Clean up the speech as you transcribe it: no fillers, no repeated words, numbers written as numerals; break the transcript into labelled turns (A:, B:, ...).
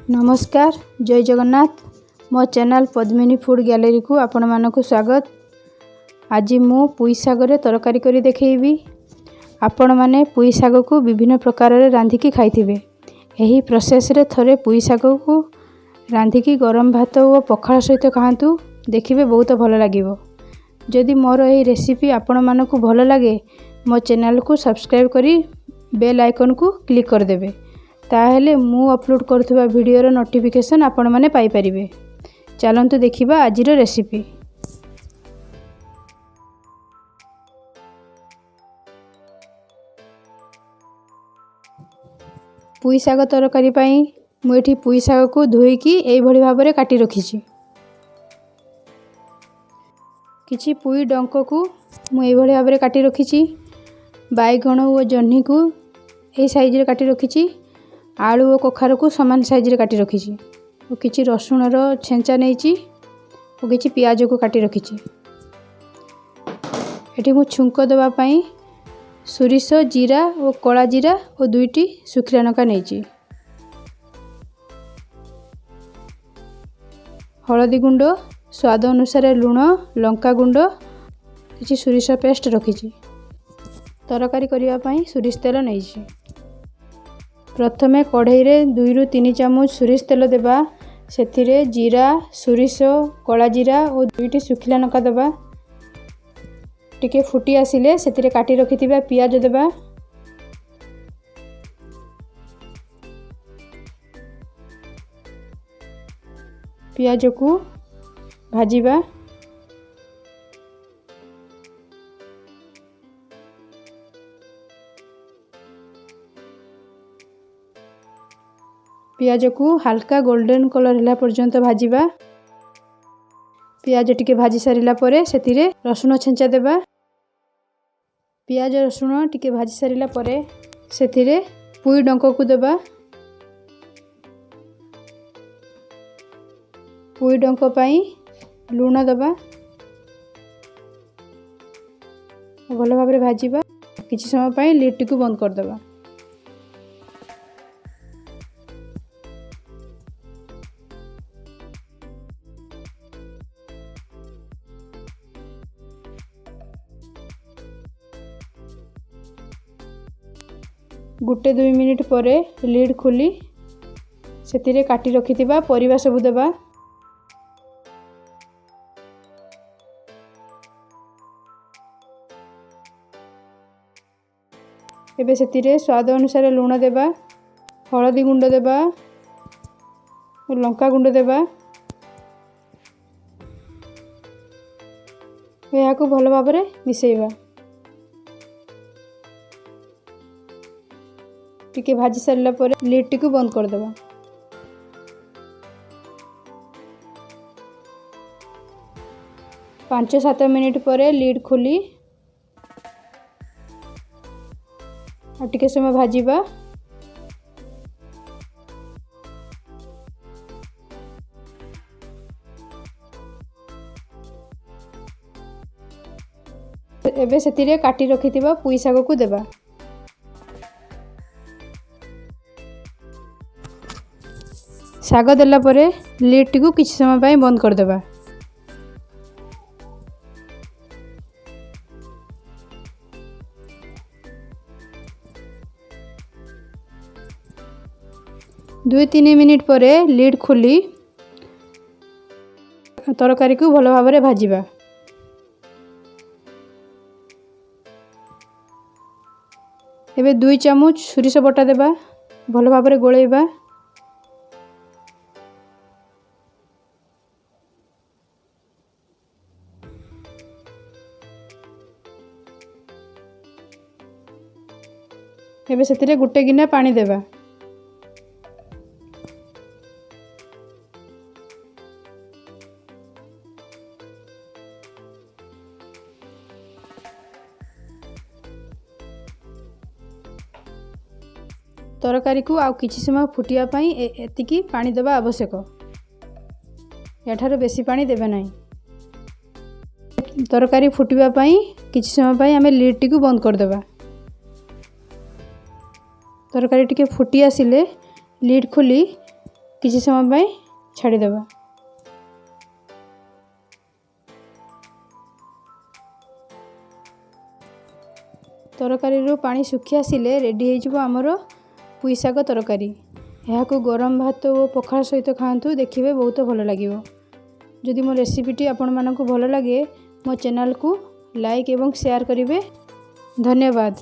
A: नमस्कार जय जगन्नाथ मो चैनल पद्मिनी फूड गैलरी को आपण मानक स्वागत। आज मु पुई साग रे तरकारी करी देखैबी। आपण माने पुई साग को विभिन्न प्रकार रे रांधिकी खाइथिबे। एही प्रोसेस रे थरे पुई साग को रांधिकी गरम भात और पखाल सहित खांतु, देखिबे बहुत भल लागिबो। जदि मोर एही रेसिपी आपण मानक भल लागे मो चैनल को सब्सक्राइब करी बेल आइकन को क्लिक कर देबे, ताहेले मु अपलोड करथुवा वीडियो रो नोटिफिकेशन आपण माने पाई परिबे। चलंतु देखिबा आजिर रेसिपी। पुई साग तरकारी पाई मु एठी पुई साग को धोईकी एई भली भाबरे काटी रखिछि। किछि पुई डंक को मु एई भली भाबरे काटी रखिछि। बाइगण और जह्नी को एई साइज रे काटी रखिछि। आलू और कखार को समान साइज रे काटी रखिछि। और किछि रसुण रो छेंचा नेछि और किछि प्याज को काटी रखिछि। एठी मु छुंक दबा पई सोरिष जीरा और कला जीरा और दुईटी सुखिला लंका नेछि। हळदी गुंड स्वाद अनुसार लूण लंका गुंड किछि सोरिष पेस्ट रखिछि। तरकारी करिया पई सोरिष तेल नेछि। प्रथमे कढ़ई रे 2 रु 3 चामच सोरिष तेल देबा। सेथिरे जीरा सोरिष कला जीरा और दुईटी सुखिला लंका देबा। टिके फुटी आसिले सेथिरे काटी रखिथिबा पियाज देबा। पियाज को भाजिबा। पियाज को हल्का गोल्डन कलर होला पर्यंत भाजिबा। पियाज टिके भाजी सारिला परे सेतिरे रसुण छेंचा देबा। पियाज रसुण टिके भाजी सारिला परे सेतिरे पुई डंक को देबा। पुई डंक पई लूण देबा। भल भाबरे भाजिबा। किछि समय पई लिड को बंद कर देबा। गुटे 2 मिनिट परे लिड खोली सेतिरे काटी रखिथिबा परिबा सब देबा। एबे सेतिरे स्वाद अनुसार लूण देबा, हळदी गुंड देबा और लंका गुंड देबा। एहा को भल भाबरे मिसेइबा। टिके भाजी सारिला परे लिड को बंद कर देबा। पांच 7 मिनिट परे लिड खोली टिके समय भाजिबा। एबे सेतिरे काटी रखिथिबा पुई साग को देबा। साग देला परे लिड को किछि समय पई बंद कर देबा। दुई 3 मिनिट परे लिड खोली तरकारी को भल भाबरे भाजिबा। एबे 2 चामच सोरिष बटा देबा। भल भाबरे गोळेइबा। एबे सेतिरे गुटे गिना पानी देबा। तरकारी को आउ किछि समय फुटिया पई एतिकी पानी देबा आवश्यक। एठार बेसी पानी देबे नाही। तरकारी फुटिबा पई किछि समय पई हमें लिड को बंद कर देबा। तरकारी टिके फुटी आसिले लिड खोली କିଛି ସମୟ ପାଇଁ ଛାଡ଼ିଦେବା। ତରକାରୀରୁ ପାଣି ଶୁଖି ଆସିଲେ ରେଡ଼ି ହେଇଯିବ ଆମର ପୁଇ ଶାଗ ତରକାରୀ। ଏହାକୁ ଗରମ ଭାତ ଓ ପଖାଳ ସହିତ ଖାଆନ୍ତୁ, ଦେଖିବେ ବହୁତ ଭଲ ଲାଗିବ। ଯଦି ମୋ ରେସିପିଟି ଆପଣମାନଙ୍କୁ ଭଲ ଲାଗେ ମୋ ଚ୍ୟାନେଲକୁ ଲାଇକ୍ ଏବଂ ସେୟାର କରିବେ। ଧନ୍ୟବାଦ।